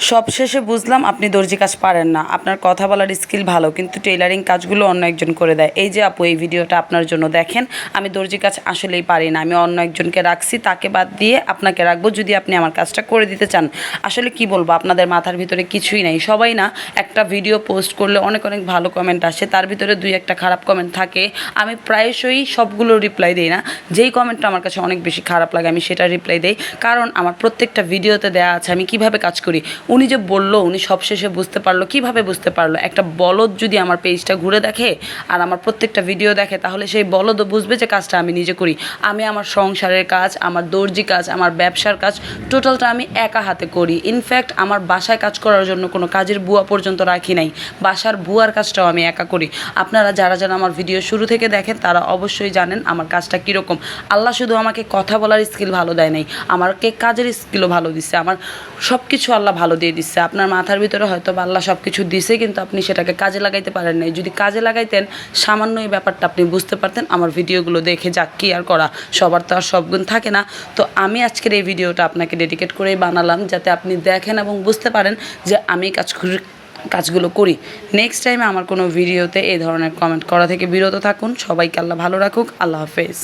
সবশেষে বুঝলাম আপনি দর্জি কাজ পারেন না, আপনার কথা বলার স্কিল ভালো কিন্তু টেইলারিং কাজগুলো অন্য একজন করে দেয়। এই যে আপু, এই ভিডিওটা আপনার জন্য। দেখেন, আমি দর্জি কাজ আসলেই পারি না, আমি অন্য একজনকে রাখছি, তাকে বাদ দিয়ে আপনাকে রাখবো যদি আপনি আমার কাজটা করে দিতে চান। আসলে কি বলবো, আপনাদের মাথার ভিতরে কিছুই নাই। সবাই না একটা ভিডিও পোস্ট করলে অনেক অনেক ভালো কমেন্ট আসে, তার ভিতরে দুই একটা খারাপ কমেন্ট থাকে। আমি প্রায়শই সবগুলো রিপ্লাই দিই না, যেই কমেন্টটা আমার কাছে অনেক বেশি খারাপ লাগে আমি সেটা রিপ্লাই দিই, কারণ আমার প্রত্যেকটা ভিডিওতে দেওয়া আছে আমি কিভাবে কাজ করি। উনি যে বললো, উনি সবশেষে বুঝতে পারলো, কিভাবে বুঝতে পারলো? একটা বলদ যদি আমার পেজটা ঘুরে দেখে আর আমার প্রত্যেকটা ভিডিও দেখে, তাহলে সেই বলদও বুঝবে যে কাজটা আমি নিজে করি। আমি আমার সংসারের কাজ, আমার দর্জি কাজ, আমার ব্যবসার কাজ, টোটালটা আমি একা হাতে করি। ইনফ্যাক্ট আমার বাসায় কাজ করার জন্য কোনো কাজের বুয়া পর্যন্ত রাখি নাই, বাসার বুয়ার কাজটাও আমি একা করি। আপনারা যারা যারা আমার ভিডিও শুরু থেকে দেখেন তারা অবশ্যই জানেন আমার কাজটা কীরকম। আল্লাহ শুধু আমাকে কথা বলার স্কিল ভালো দেয় নাই, আমাকে কাজের স্কিলও ভালো দিচ্ছে। আমার সব কিছু আল্লাহ ভালো দিয়ে দিচ্ছে। আপনার মাথার ভিতরে হয়তো আল্লাহ সব কিছু দিছে, কিন্তু আপনি সেটাকে কাজে লাগাইতে পারেন নাই। যদি কাজে লাগাইতেন, সামান্য এই ব্যাপারটা আপনি বুঝতে পারতেন। আমার ভিডিওগুলো দেখে যাক, কি আর করা, সবার তো আর সব গুণ থাকে না। তো আমি আজকের এই ভিডিওটা আপনাকে ডেডিকেট করেই বানালাম, যাতে আপনি দেখেন এবং বুঝতে পারেন যে আমি কাজগুলো করি। নেক্সট টাইমে আমার কোনো ভিডিওতে এই ধরনের কমেন্ট করা থেকে বিরত থাকুন। সবাইকে আল্লাহ ভালো রাখুক। আল্লাহ হাফেজ।